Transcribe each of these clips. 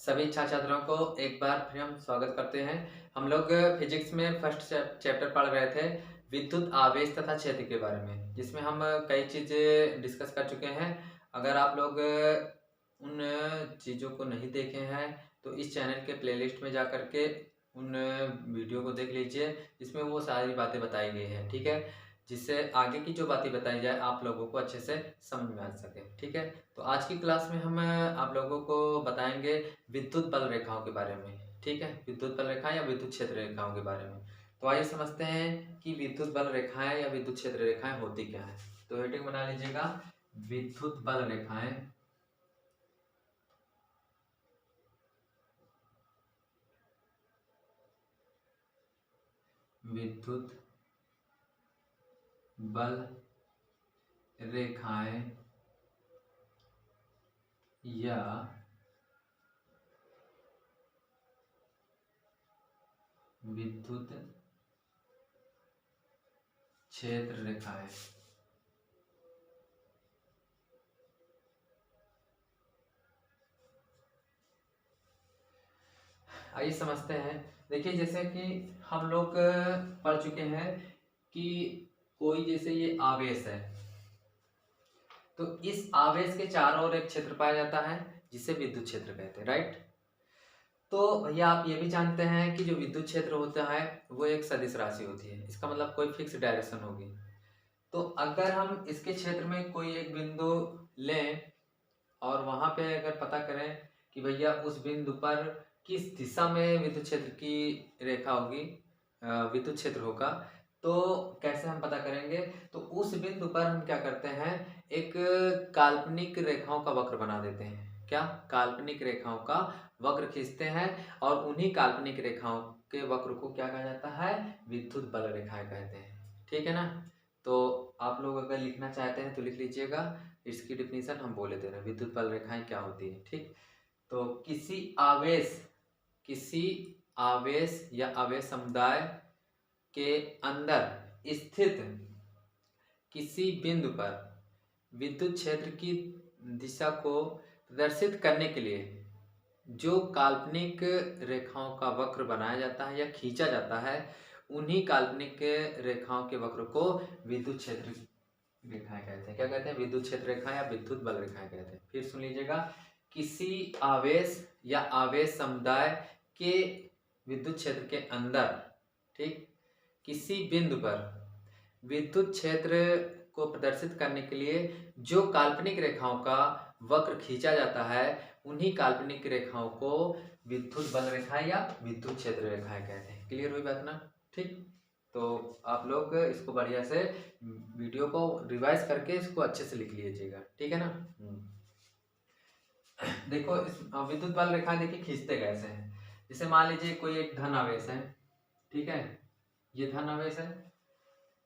सभी छात्र छात्राओं को एक बार फिर हम स्वागत करते हैं। हम लोग फिजिक्स में फर्स्ट चैप्टर पढ़ रहे थे विद्युत आवेश तथा क्षेत्र के बारे में, जिसमें हम कई चीज़ें डिस्कस कर चुके हैं। अगर आप लोग उन चीज़ों को नहीं देखे हैं तो इस चैनल के प्लेलिस्ट में जा कर के उन वीडियो को देख लीजिए, जिसमें वो सारी बातें बताई गई हैं। ठीक है, जिससे आगे की जो बातें बताई जाए आप लोगों को अच्छे से समझ में आ सके। ठीक है, तो आज की क्लास में हम आप लोगों को बताएंगे विद्युत बल रेखाओं के बारे में। ठीक है, विद्युत बल रेखाएं या विद्युत क्षेत्र रेखाओं के बारे में। तो आइए समझते हैं कि विद्युत बल रेखाएं या विद्युत क्षेत्र रेखाएं होती क्या है। तो हेडिंग बना लीजिएगा, विद्युत बल रेखाएं विद्युत बल रेखाएं या विद्युत क्षेत्र रेखाएं। आइए समझते हैं। देखिए, जैसे कि हम लोग पढ़ चुके हैं कि कोई जैसे ये आवेश है, तो इस आवेश के चारों ओर एक क्षेत्र पाया जाता है जिसे विद्युत क्षेत्र कहते हैं। राइट। तो भैया आप ये भी जानते हैं कि जो विद्युत क्षेत्र होता है वो एक सदिश राशि होती है। इसका मतलब कोई फिक्स डायरेक्शन होगी। तो अगर हम इसके क्षेत्र में कोई एक बिंदु लें और वहां पे अगर पता करें कि भैया उस बिंदु पर किस दिशा में विद्युत क्षेत्र की रेखा होगी, विद्युत क्षेत्र होगा, तो कैसे हम पता करेंगे? तो उस बिंदु पर हम क्या करते हैं, एक काल्पनिक रेखाओं का वक्र बना देते हैं। क्या? काल्पनिक रेखाओं का वक्र खींचते हैं और उन्हीं काल्पनिक रेखाओं के वक्र को क्या कहा जाता है? विद्युत बल रेखाएं कहते हैं। ठीक है ना? तो आप लोग अगर लिखना चाहते हैं तो लिख लीजिएगा। इसकी डिफिनीशन हम बोले दे रहे हैं, विद्युत बल रेखाएं क्या होती है। ठीक, तो किसी आवेश या आवेश समुदाय के अंदर स्थित किसी बिंदु पर विद्युत क्षेत्र की दिशा को प्रदर्शित करने के लिए जो काल्पनिक रेखाओं का वक्र बनाया जाता है या खींचा जाता है, उन्हीं काल्पनिक रेखाओं के वक्र को विद्युत क्षेत्र रेखाएं कहते हैं। क्या कहते हैं? विद्युत क्षेत्र रेखाएं या विद्युत बल रेखाएं कहते हैं। फिर सुन लीजिएगा, किसी आवेश या आवेश समुदाय के विद्युत क्षेत्र के अंदर, ठीक, किसी बिंदु पर विद्युत क्षेत्र को प्रदर्शित करने के लिए जो काल्पनिक रेखाओं का वक्र खींचा जाता है, उन्हीं काल्पनिक रेखाओं को विद्युत बल रेखाएं या विद्युत क्षेत्र रेखाएं कहते हैं। क्लियर हुई बात ना? ठीक, तो आप लोग इसको बढ़िया से वीडियो को रिवाइज करके इसको अच्छे से लिख लीजिएगा। ठीक है ना? देखो, इस विद्युत बल रेखाएं देखिए खींचते कैसे हैं। जैसे मान लीजिए कोई एक धन आवेश है, ठीक है, ये धन आवेश है।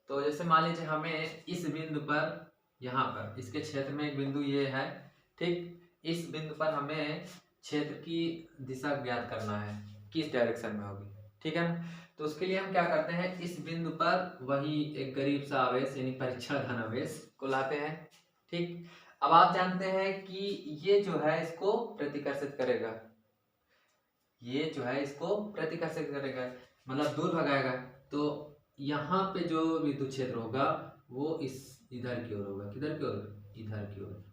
तो जैसे मान लीजिए हमें इस बिंदु पर, यहाँ पर इसके क्षेत्र में एक बिंदु ये है, ठीक, इस बिंदु पर हमें क्षेत्र की दिशा ज्ञात करना है, किस डायरेक्शन में होगी। ठीक है ना? तो उसके लिए हम क्या करते हैं, इस बिंदु पर वही एक गरीब सा आवेश यानी परीक्षण धन आवेश को लाते हैं। ठीक, अब आप जानते हैं कि ये जो है इसको प्रतिकर्षित करेगा, ये जो है इसको प्रतिकर्षित करेगा, मतलब दूर भगाएगा। तो यहाँ पे जो विद्युत क्षेत्र होगा वो इस इधर की ओर होगा। किधर की ओर? इधर की ओर।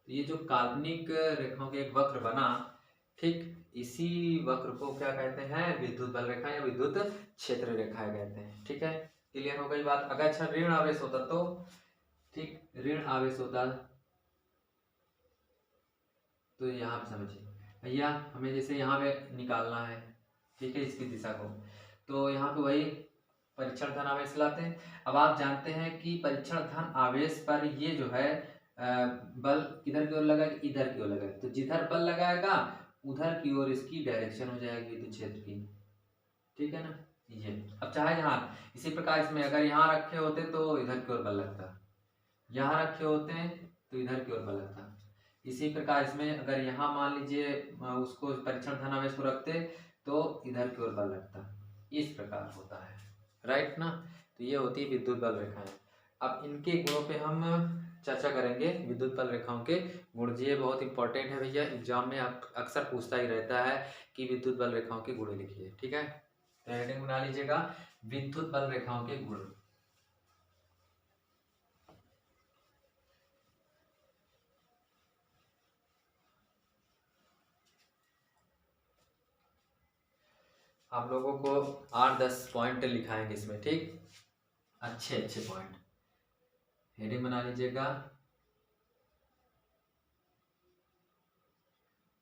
तो ये जो काल्पनिक रेखाओं के एक वक्र बना, ठीक, इसी वक्र को क्या कहते हैं? विद्युत बल रेखा या विद्युत क्षेत्र रेखाएं कहते हैं। ठीक है, क्लियर हो गई बात? अगर अच्छा ऋण आवेश होता तो, ठीक, ऋण आवेश होता तो यहाँ पे समझिए भैया, हमें जैसे यहाँ पे निकालना है, ठीक है, इसकी दिशा को, तो यहाँ पे वही परीक्षण धन आवेश लाते हैं। अब आप जानते हैं कि परीक्षण धन आवेश पर ये जो है बल किधर की ओर लगाएगा? इधर की ओर लगाएगा। तो जिधर बल लगाएगा उधर की ओर इसकी डायरेक्शन हो जाएगी विद्युत क्षेत्र की। ठीक है ना? ये अब चाहे यहाँ इसी प्रकार इसमें अगर यहाँ रखे होते तो इधर की ओर बल लगता, यहाँ रखे होते हैं तो इधर की ओर बल लगता। इसी प्रकार इसमें अगर यहाँ मान लीजिए उसको परीक्षण धनावेश को रखते तो इधर की ओर बल लगता। इस प्रकार होता है। राइट ना? तो ये होती है विद्युत बल रेखाएं। अब इनके गुणों पे हम चर्चा करेंगे विद्युत बल रेखाओं के गुण। ये बहुत इंपॉर्टेंट है भैया, एग्जाम में आप अक्सर पूछता ही रहता है कि विद्युत बल रेखाओं के गुण लिखिए। ठीक है, तो हेडिंग बना लीजिएगा विद्युत बल रेखाओं के गुण। आप लोगों को 8-10 पॉइंट लिखाएंगे इसमें, ठीक, अच्छे अच्छे पॉइंट। हेडिंग बना लीजिएगा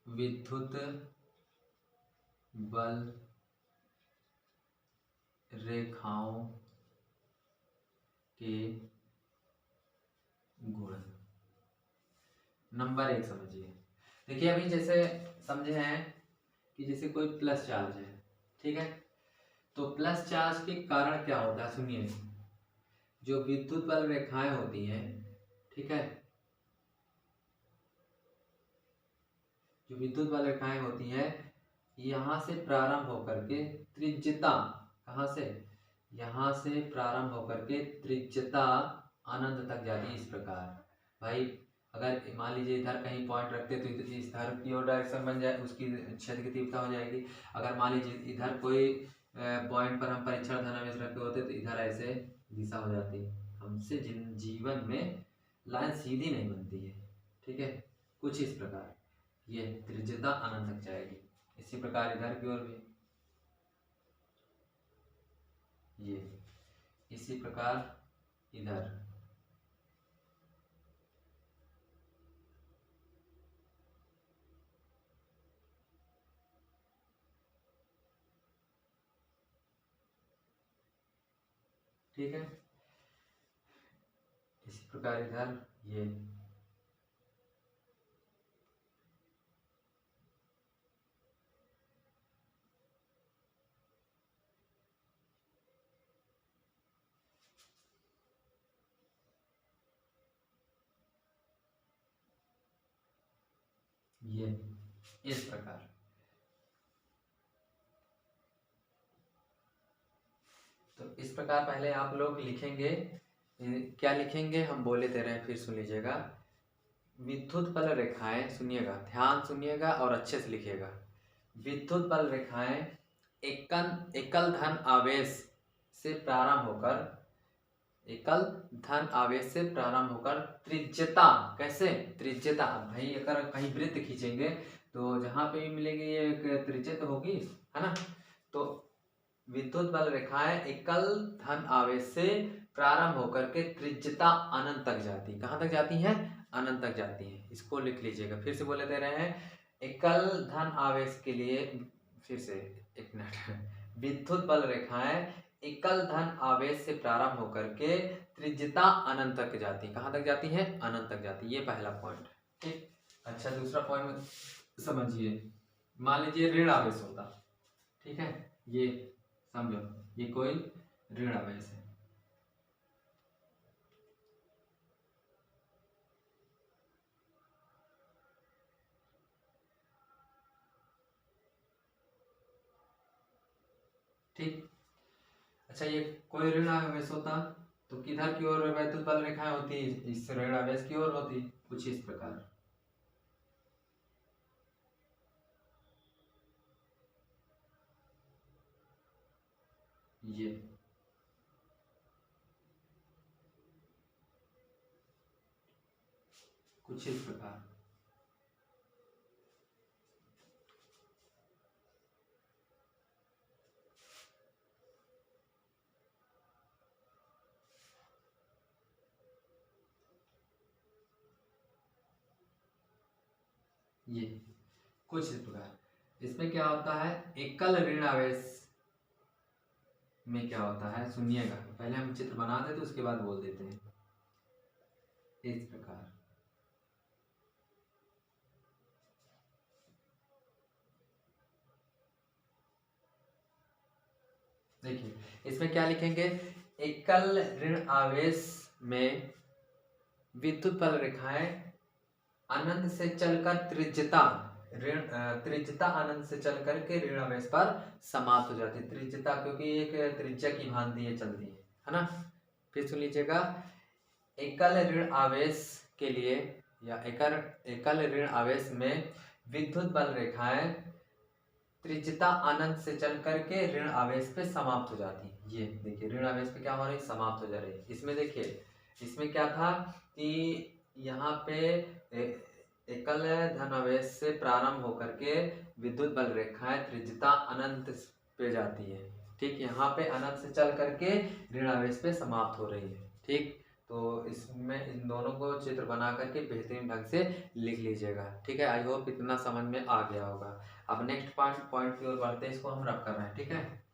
विद्युत बल रेखाओं के गुण। नंबर 1 समझिए। देखिए अभी जैसे समझे हैं कि जैसे कोई प्लस चार्ज है, ठीक है, तो प्लस चार्ज के कारण क्या होता है, सुनिए, जो विद्युत बल रेखाएं होती हैं, ठीक है, जो विद्युत बल रेखाएं होती हैं यहां से प्रारंभ होकर के त्रिज्यता, कहां से, यहां से प्रारंभ होकर के त्रिज्यता अनंत तक जाती है। इस प्रकार भाई, अगर मान लीजिए इधर कहीं पॉइंट रखते तो इस इधर की ओर डायरेक्शन बन जाए, उसकी क्षेत्र की तीव्रता हो जाएगी। अगर मान लीजिए इधर कोई पॉइंट पर हम परीक्षण धनावेश रखे होते तो इधर ऐसे दिशा हो जाती। हमसे जीवन में लाइन सीधी नहीं बनती है, ठीक है, कुछ इस प्रकार ये त्रिज्यता अनंत तक जाएगी। इसी प्रकार इधर की ओर भी ये, इसी प्रकार इधर, ठीक है, इसी प्रकार इधर ये, ये इस प्रकार। तो इस प्रकार पहले आप लोग लिखेंगे, क्या लिखेंगे हम बोले दे रहे हैं, फिर सुन लीजिएगा। विद्युत बल रेखाएं, सुनिएगा, ध्यान सुनिएगा और अच्छे से लिखिएगा। विद्युत बल रेखाएं एकल धन आवेश से प्रारंभ होकर, एकल धन आवेश से प्रारंभ होकर त्रिज्यता, कैसे, त्रिज्यता भाई, अगर कहीं वृत्त खींचेंगे तो जहां पे भी मिलेगी ये एक त्रिज्या तो होगी, है ना। तो विद्युत बल रेखाएं एकल धन आवेश से प्रारंभ होकर के त्रिज्यता अनंत तक जाती, कहां तक जाती हैं, अनंत तक जाती हैं। इसको लिख लीजिएगा, फिर से बोले दे रहे हैं, एकल धन आवेश के लिए, फिर से एक मिनट, विद्युत बल रेखाएं एकल धन आवेश से प्रारंभ होकर के त्रिज्यता अनंत तक जाती, कहां तक जाती है, अनंत तक जाती। ये पहला पॉइंट, ठीक। अच्छा, दूसरा पॉइंट समझिए। मान लीजिए ऋण आवेश होता, ठीक है, ये समझो, ये कोई ऋण आवेश है, ठीक। अच्छा, ये कोई ऋण आवेश होता तो किधर की ओर वैद्युत बल रेखाएं होती, इस ऋण आवेश की ओर होती, कुछ इस प्रकार। ये कुछ इस प्रकार। ये कुछ इस प्रकार। इसमें क्या होता है, एकल ऋण आवेश में क्या होता है, सुनिएगा, पहले हम चित्र बना देते उसके बाद बोल देते हैं। इस प्रकार देखिए, इसमें क्या लिखेंगे, एकल ऋण आवेश में विद्युत बल रेखाएं अनंत से चलकर त्रिज्यता, ऋण त्रिज्यता अनंत से चल करके ऋण आवेश पर समाप्त हो जाती है। त्रिज्यता क्योंकि एक त्रिज्या की भांति ये चलती है ना। फिर सुन लीजिएगा, एकल ऋण आवेश के लिए या एकल ऋण आवेश में विद्युत बल रेखाएं त्रिज्यता अनंत से चल करके ऋण आवेश पे समाप्त हो जाती है। ये देखिए ऋण आवेश पे क्या हो रही है, समाप्त हो जा रही है। इसमें देखिए इसमें क्या था कि यहाँ पे एकल धन आवेश से प्रारंभ होकर के विद्युत बल रेखाएं त्रिज्यता अनंत पे जाती है। ठीक, यहाँ पे अनंत से चल करके ऋण आवेश पे समाप्त हो रही है। ठीक, तो इसमें इन दोनों को चित्र बना करके बेहतरीन ढंग से लिख लीजिएगा। ठीक है, आई होप इतना समझ में आ गया होगा। अब नेक्स्ट पॉइंट की ओर बढ़ते हैं, इसको हम रब कर रहे हैं। ठीक है,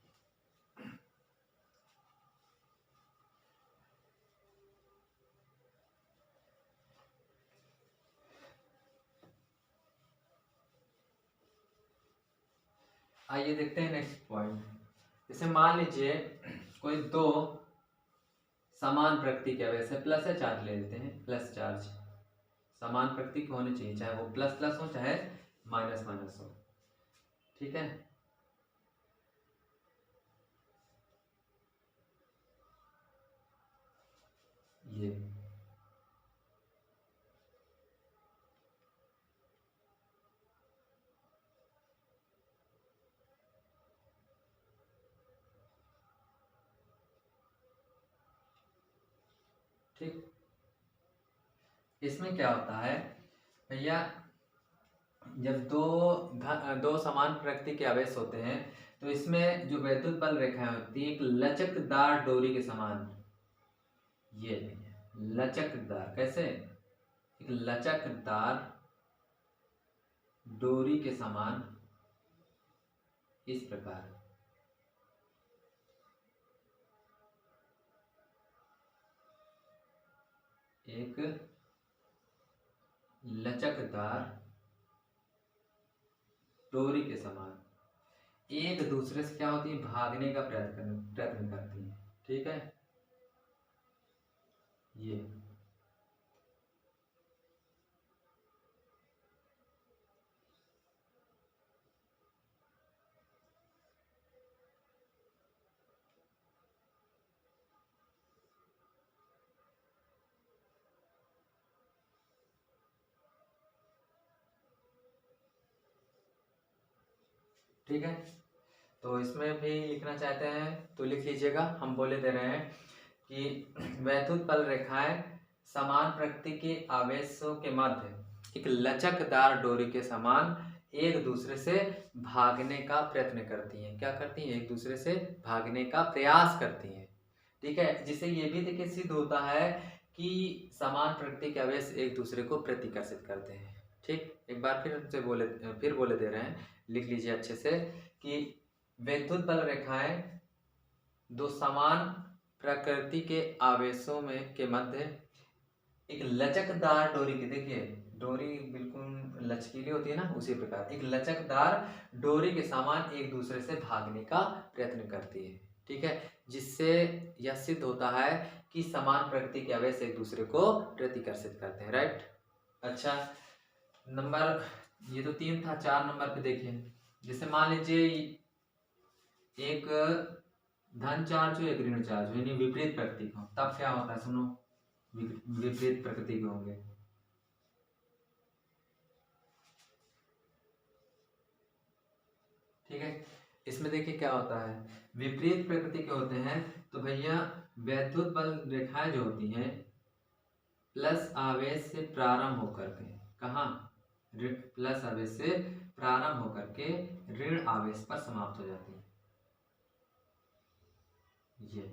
आइए देखते हैं नेक्स्ट पॉइंट। जैसे मान लीजिए कोई दो समान प्रकृति के आवेश है, प्लस या चार्ज ले लेते हैं, प्लस चार्ज समान प्रकृति के होने चाहिए, चाहे वो प्लस प्लस हो चाहे माइनस माइनस हो। ठीक है, ये ठीक, इसमें क्या होता है भैया, जब दो समान प्रकृति के आवेश होते हैं तो इसमें जो वैद्युत बल रेखाएं होती है एक लचकदार डोरी के समान, ये लचकदार, कैसे, एक लचकदार डोरी के समान इस प्रकार, एक लचकदार डोरी के समान एक दूसरे से क्या होती है, भागने का प्रयत्न करती है। ठीक है, ये ठीक है, तो इसमें भी लिखना चाहते हैं तो लिख लीजिएगा। हम बोले दे रहे हैं कि वैद्युत बल रेखाएं समान प्रकृति के आवेशों के मध्य एक लचकदार डोरी के समान एक दूसरे से भागने का प्रयत्न करती हैं। क्या करती हैं, एक दूसरे से भागने का प्रयास करती हैं। ठीक है, जिससे ये भी देखिए सिद्ध होता है कि समान प्रकृति के आवेश एक दूसरे को प्रतिकर्षित करते हैं। ठीक, एक बार फिर बोले दे रहे हैं, लिख लीजिए अच्छे से कि विद्युत बल रेखाएं दो समान प्रकृति के आवेशों में के मध्य एक लचकदार डोरी की, देखिए डोरी बिल्कुल लचकीली होती है ना, उसी प्रकार एक लचकदार डोरी के समान एक दूसरे से भागने का प्रयत्न करती है। ठीक है, जिससे यह सिद्ध होता है कि समान प्रकृति के आवेश एक दूसरे को प्रतिकर्षित करते हैं। राइट, अच्छा नंबर, ये तो 3 था, 4 नंबर पे देखिए। जैसे मान लीजिए एक धन चार्ज हो एक ऋण चार्ज हो, यानी विपरीत प्रकृति का, तब क्या होता है, सुनो, विपरीत प्रकृति के होंगे। ठीक है, इसमें देखिए क्या होता है, विपरीत प्रकृति के होते हैं तो भैया वैद्युत बल रेखाएं जो होती हैं प्लस आवेश से प्रारंभ होकर के, कहाँ, प्लस आवेश से प्रारंभ होकर के ऋण आवेश पर समाप्त हो जाती है। ये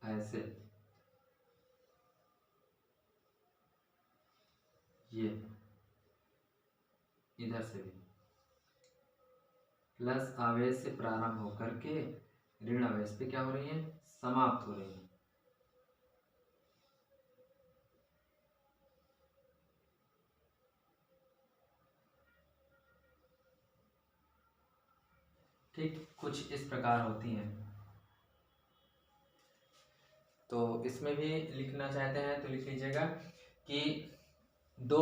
ऐसे, ये इधर से भी प्लस आवेश से प्रारंभ होकर के ऋण आवेश पे क्या हो रही है, समाप्त हो रही है। ठीक, कुछ इस प्रकार होती हैं। तो इसमें भी लिखना चाहते हैं तो लिख लीजिएगा कि दो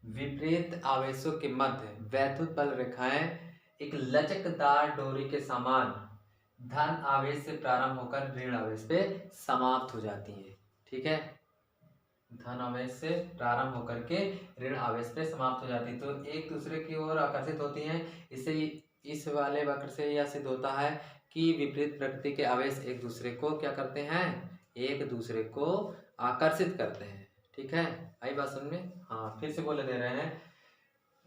विपरीत आवेशों के मध्य वैद्युत बल रेखाएं एक लचकदार डोरी के समान धन आवेश से प्रारंभ होकर ऋण आवेश पे समाप्त हो जाती है। ठीक है, धन आवेश से प्रारंभ होकर के ऋण आवेश पे समाप्त हो जाती है। तो एक दूसरे की ओर आकर्षित होती हैं। इससे इस वाले वक्र से यह सिद्ध होता है कि विपरीत प्रकृति के आवेश एक दूसरे को क्या करते हैं, एक दूसरे को आकर्षित करते हैं। ठीक है, आई बात समझ में? हाँ, फिर से बोले दे रहे हैं,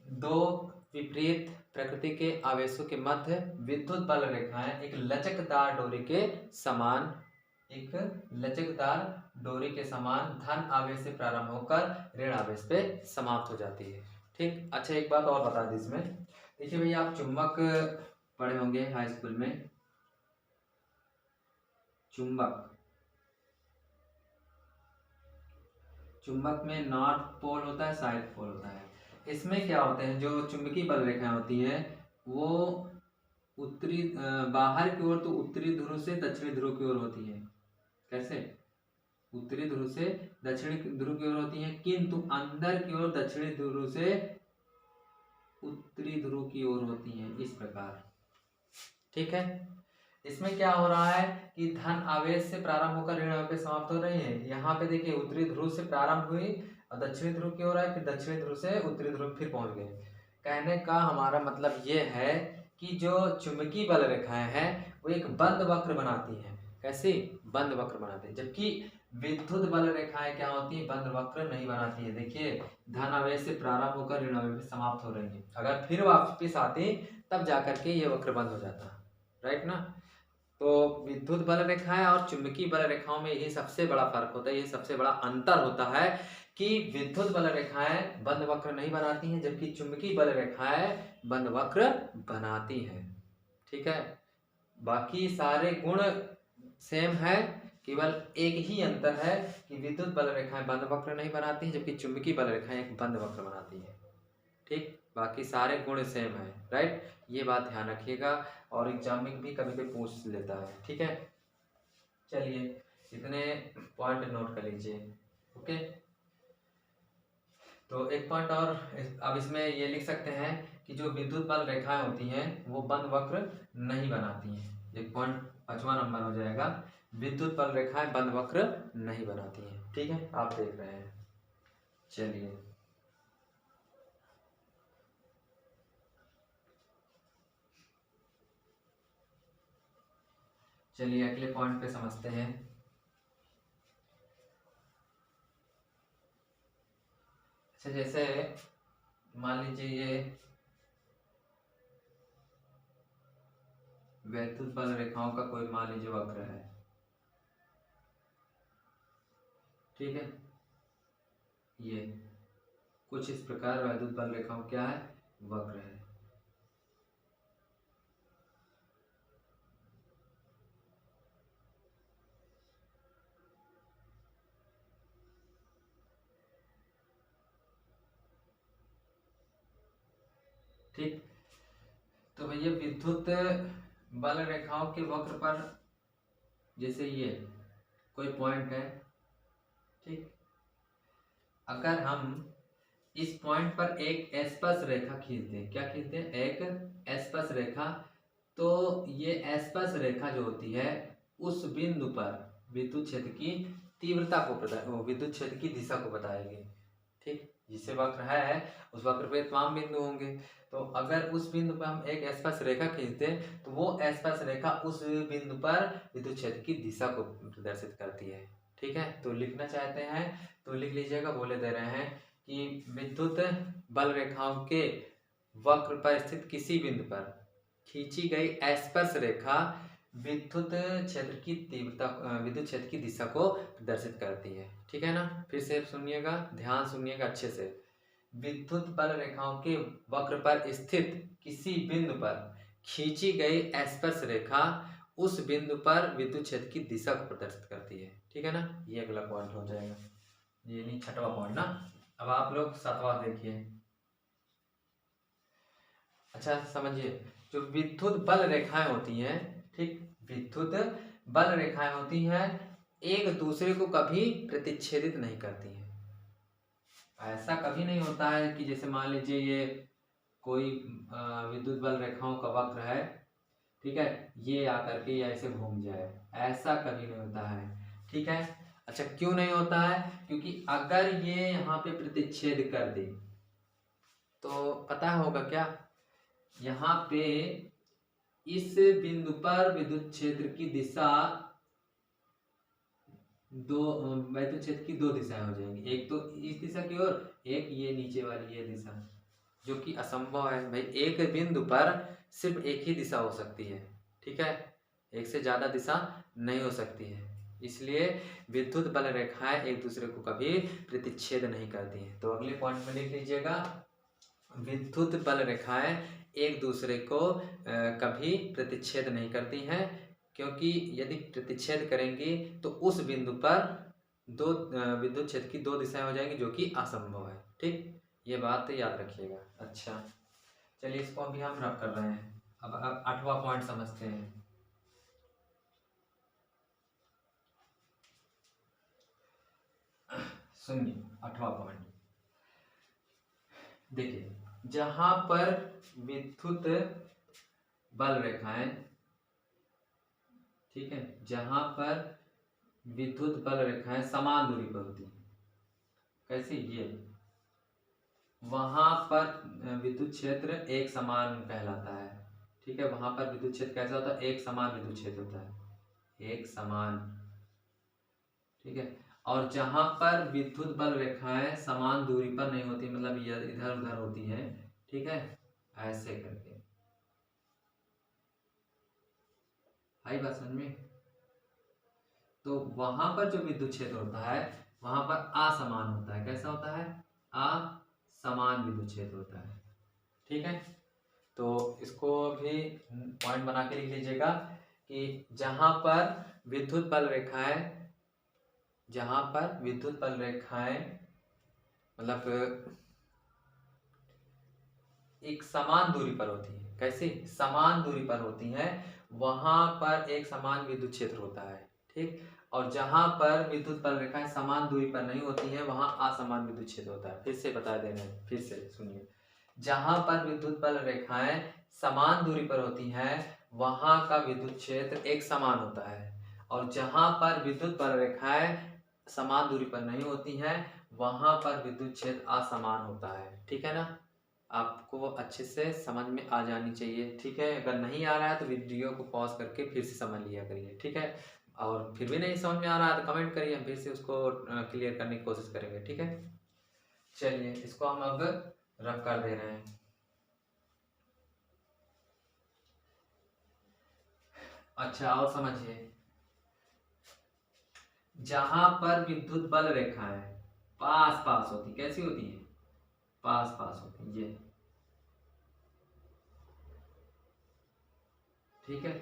दो विपरीत प्रकृति के आवेशों के मध्य विद्युत बल रेखाएं एक लचकदार डोरी के समान धन आवेश से प्रारंभ होकर ऋण आवेश पे समाप्त हो जाती है। ठीक, अच्छा एक बात और बता दी इसमें। देखिए भैया, आप चुंबक पढ़े होंगे हाई स्कूल में। चुंबक में नॉर्थ पोल होता है, साउथ पोल होता है। इसमें क्या होते हैं, जो चुंबकीय बल रेखाएं होती हैं वो उत्तरी बाहर की ओर तो उत्तरी ध्रुव से दक्षिणी ध्रुव की ओर होती है। कैसे? उत्तरी ध्रुव से दक्षिणी ध्रुव की ओर होती है, किंतु अंदर की ओर दक्षिणी ध्रुव से उत्तरी ध्रुव की ओर होती हैं, इस प्रकार। ठीक है, इसमें क्या हो रहा है कि धन आवेश से प्रारंभ होकर ऋण आवेश पे समाप्त हो रही है। यहाँ पे देखिए, उत्तरी ध्रुव से प्रारंभ हुई और दक्षिणी ध्रुव की ओर है, फिर दक्षिणी ध्रुव से उत्तरी ध्रुव फिर पहुंच गए। कहने का हमारा मतलब ये है कि जो चुंबकीय बल रेखाएं हैं वो एक बंद वक्र बनाती हैं। कैसी? बंद वक्र बनाती है। जबकि विद्युत बल रेखाएं क्या होती है, बंद वक्र नहीं बनाती है। देखिए, धन आवेश से प्रारंभ होकर ऋण आवेश पे समाप्त हो रही है, अगर फिर वापस आती तब जाकर के ये वक्र बंद हो जाता। राइट ना? तो विद्युत बल रेखाएं और चुंबकीय बल रेखाओं में यही सबसे बड़ा फर्क होता है, ये सबसे बड़ा अंतर होता है कि विद्युत बल रेखाएं बंद वक्र नहीं बनाती हैं, जबकि चुंबकीय बल रेखाएं बंद वक्र बनाती हैं। ठीक है, बाकी सारे गुण सेम है, केवल एक ही अंतर है कि विद्युत बल रेखाएं बंद वक्र नहीं बनाती हैं, जबकि चुंबकीय बल रेखाएं एक बंद वक्र बनाती है। ठीक, बाकी सारे गुण सेम है। राइट, ये बात ध्यान रखिएगा, और एग्जाम में भी कभी कभी पूछ लेता है। ठीक है, चलिए इतने पॉइंट नोट कर लीजिए। ओके, तो एक पॉइंट और अब इसमें ये लिख सकते हैं कि जो विद्युत बल रेखाएं होती हैं वो बंद वक्र नहीं बनाती हैं। एक पॉइंट 5वां नंबर हो जाएगा, विद्युत बल रेखाएं बंद वक्र नहीं बनाती हैं। ठीक है, आप देख रहे हैं। चलिए अगले पॉइंट पे समझते हैं। अच्छा, जैसे मान लीजिए ये वैद्युत बल रेखाओं का कोई मान लीजिए वक्र है। ठीक है, ये कुछ इस प्रकार वैद्युत बल रेखाओं क्या है, वक्र है। ठीक, तो भैया विद्युत बल रेखाओं के वक्र पर जैसे ये कोई पॉइंट है। ठीक, अगर हम इस पॉइंट पर एक स्पर्श रेखा खींचते हैं, क्या खींचते हैं, एक स्पर्श रेखा, तो ये स्पर्श रेखा जो होती है उस बिंदु पर विद्युत क्षेत्र की तीव्रता को विद्युत क्षेत्र की दिशा को बताएगी। ठीक, जिसे वक्र है उस वक्र पे तमाम बिंदु होंगे, तो अगर उस बिंदु पर हम एक स्पर्श रेखा खींचते हैं तो वो स्पर्श रेखा उस बिंदु पर विद्युत क्षेत्र की दिशा को प्रदर्शित करती है। ठीक है, तो लिखना चाहते हैं तो लिख लीजिएगा। बोले दे रहे हैं कि विद्युत बल रेखाओं के वक्र पर स्थित किसी बिंदु पर खींची गई स्पर्श रेखा विद्युत क्षेत्र की दिशा को प्रदर्शित करती है। ठीक है ना? फिर से सुनिएगा, ध्यान सुनिएगा अच्छे से। विद्युत बल रेखाओं के वक्र पर स्थित किसी बिंदु पर खींची गई स्पर्श रेखा उस बिंदु पर विद्युत क्षेत्र की दिशा को प्रदर्शित करती है। ठीक है ना? ये अगला पॉइंट हो जाएगा, ये नहीं 6वां पॉइंट ना। अब आप लोग 7वां देखिए। अच्छा समझिए, जो विद्युत बल रेखाएं होती हैं, ठीक, विद्युत बल रेखाएं होती हैं एक दूसरे को कभी प्रतिच्छेदित नहीं करती हैं। ऐसा कभी नहीं होता है कि जैसे मान लीजिए ये कोई विद्युत बल रेखाओं का वक्र है, ठीक है, ये आकर के ऐसे घूम जाए, ऐसा कभी नहीं होता है, ठीक है। अच्छा, क्यों नहीं होता है? क्योंकि अगर ये यहाँ पे प्रतिच्छेद कर दे तो पता होगा क्या, यहाँ पे इस बिंदु पर विद्युत क्षेत्र की दिशा दो, विद्युत क्षेत्र की दो दिशाएं हो जाएंगी, एक तो इस दिशा की ओर, एक ये नीचे वाली ये दिशा, जो कि असंभव है भाई। एक बिंदु पर सिर्फ एक ही दिशा हो सकती है, ठीक है, एक से ज्यादा दिशा नहीं हो सकती है। इसलिए विद्युत बल रेखाएं एक दूसरे को कभी प्रतिच्छेद नहीं करती हैं। तो अगले पॉइंट में लिख लीजिएगा, विद्युत बल रेखाएं एक दूसरे को कभी प्रतिच्छेद नहीं करती हैं, क्योंकि यदि प्रतिच्छेद करेंगी तो उस बिंदु पर दो विद्युत क्षेत्र की दो दिशाएं हो जाएंगी, जो कि असंभव है, ठीक, ये बात याद रखिएगा। अच्छा, चलिए इसको अभी हम रब कर रहे हैं। अब 8वां पॉइंट समझते हैं। सुनिए 8वां पॉइंट, देखिए, जहां पर विद्युत बल रेखाएं, ठीक है, जहां पर विद्युत बल रेखाएं समान दूरी पर होती हैं, कैसी, ये, वहां पर विद्युत क्षेत्र एक समान कहलाता है, ठीक है। वहां पर विद्युत क्षेत्र कैसा होता है? एक समान विद्युत क्षेत्र होता है, एक समान, ठीक है। और जहां पर विद्युत बल रेखाएं समान दूरी पर नहीं होती, मतलब ये इधर उधर होती हैं, ठीक है, ऐसे करके, आई बात समझ में? तो वहां पर जो विद्युत क्षेत्र होता है वहां पर असमान होता है, कैसा होता है? असमान विद्युत क्षेत्र होता है, ठीक है। तो इसको भी पॉइंट बना के लिख लीजिएगा कि जहां पर विद्युत बल रेखाएं, जहां पर विद्युत बल रेखाएं मतलब एक समान दूरी पर होती है, कैसी? समान दूरी पर होती हैं, वहां पर एक समान विद्युत क्षेत्र होता है, ठीक। और जहां पर विद्युत बल रेखाएं समान दूरी पर नहीं होती हैं वहां असमान विद्युत क्षेत्र होता है। फिर से बता दे रहे हैं, फिर से सुनिए, जहां पर विद्युत बल रेखाएं समान दूरी पर होती हैं वहां का विद्युत क्षेत्र एक समान होता है, और जहां पर विद्युत बल रेखाएं समान दूरी पर नहीं होती हैं वहां पर विद्युत क्षेत्र असमान होता है, ठीक है ना। आपको अच्छे से समझ में आ जानी चाहिए, ठीक है। अगर नहीं आ रहा है तो वीडियो को पॉज करके फिर से समझ लिया करिए, ठीक है। और फिर भी नहीं समझ में आ रहा है तो कमेंट करिए, हम फिर से उसको क्लियर करने की कोशिश करेंगे, ठीक है। चलिए इसको हम अब रब कर दे रहे हैं। अच्छा, और समझिए, जहां पर विद्युत बल रेखाएं पास पास होती, कैसी होती है? पास पास होती, ये, ठीक है।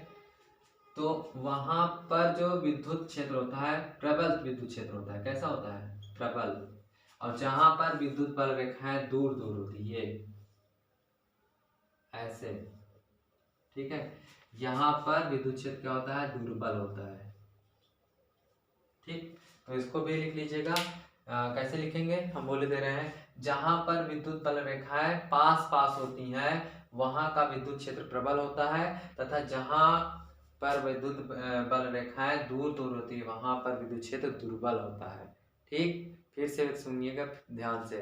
तो वहां पर जो विद्युत क्षेत्र होता है प्रबल विद्युत क्षेत्र होता है, कैसा होता है? प्रबल। और जहां पर विद्युत बल रेखाएं दूर दूर होती है, ऐसे, ठीक है, यहाँ पर विद्युत क्षेत्र क्या होता है? दुर्बल होता है, ठीक। तो इसको भी लिख लीजिएगा। कैसे लिखेंगे? हम बोले दे रहे हैं, जहां पर विद्युत बल रेखाएं पास पास होती हैं वहां का विद्युत क्षेत्र प्रबल होता है, तथा जहां पर विद्युत बल रेखाएं दूर दूर होती है वहां पर विद्युत क्षेत्र दुर्बल होता है, ठीक। फिर से सुनिएगा ध्यान से,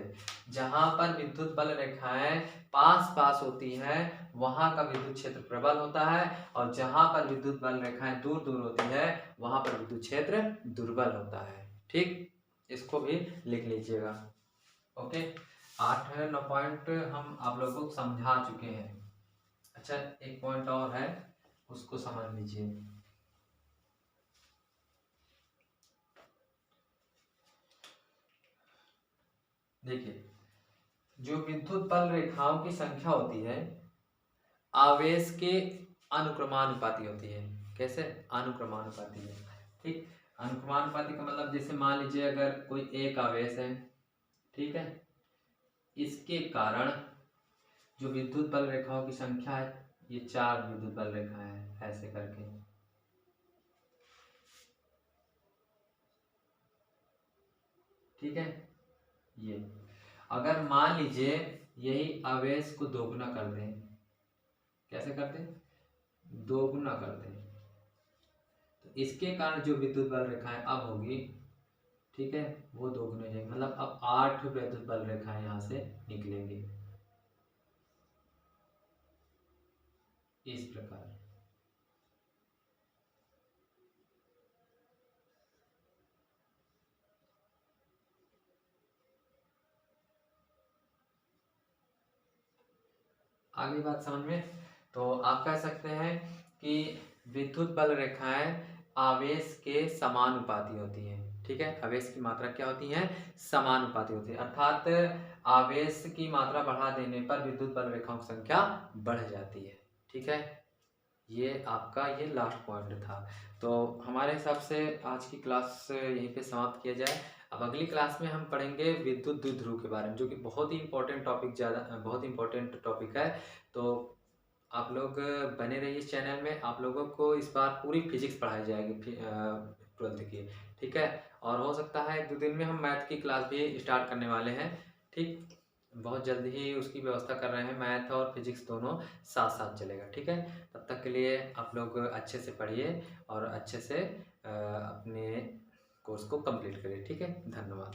जहां पर विद्युत बल रेखाएं पास पास होती हैं वहां का विद्युत क्षेत्र प्रबल होता है, और जहां पर विद्युत बल रेखाएं दूर दूर होती है वहां पर विद्युत क्षेत्र दुर्बल होता है, ठीक। इसको भी लिख लीजिएगा, ओके। 8-9 पॉइंट हम आप लोगों को समझा चुके हैं। अच्छा, एक पॉइंट और है, उसको समझ लीजिए। देखिए, जो विद्युत बल रेखाओं की संख्या होती है आवेश के अनुक्रमानुपाती होती है, कैसे? अनुक्रमानुपाती है, ठीक। अनुक्रमानुपाती का मतलब, जैसे मान लीजिए अगर कोई एक आवेश है, ठीक है, इसके कारण जो विद्युत बल रेखाओं की संख्या है ये 4 विद्युत बल रेखाएं हैं, ऐसे करके, ठीक है, ये। अगर मान लीजिए यही आवेश को दोगुना कर दें, कैसे कर दें, दोगुना कर दें, तो इसके कारण जो विद्युत बल रेखाएं अब होगी, ठीक है, वो दोगुने हो जाएंगे, मतलब अब 8 विद्युत बल रेखाएं यहाँ से निकलेंगी इस प्रकार। आगे बात समझ में, तो आप कह सकते हैं कि विद्युत बल रेखाएं आवेश के समानुपाती होती हैं, ठीक है, आवेश की मात्रा क्या होती है, समानुपाती होती है, अर्थात आवेश की मात्रा बढ़ा देने पर विद्युत बल रेखाओं की संख्या बढ़ जाती है, ठीक है। ये आपका ये लास्ट पॉइंट था। तो हमारे हिसाब से आज की क्लास यहीं पे समाप्त किया जाए। अब अगली क्लास में हम पढ़ेंगे विद्युत द्विध्रुव के बारे में, जो कि बहुत ही इंपॉर्टेंट टॉपिक, बहुत इंपॉर्टेंट टॉपिक है। तो आप लोग बने रहिए इस चैनल में, आप लोगों को इस बार पूरी फिजिक्स पढ़ाई जाएगी 12th की, ठीक है। और हो सकता है 1-2 दिन में हम मैथ की क्लास भी स्टार्ट करने वाले हैं, ठीक, बहुत जल्द ही उसकी व्यवस्था कर रहे हैं, मैथ और फिजिक्स दोनों साथ साथ चलेगा, ठीक है। तब तक के लिए आप लोग अच्छे से पढ़िए और अच्छे से अपने कोर्स को कंप्लीट करिए, ठीक है। धन्यवाद।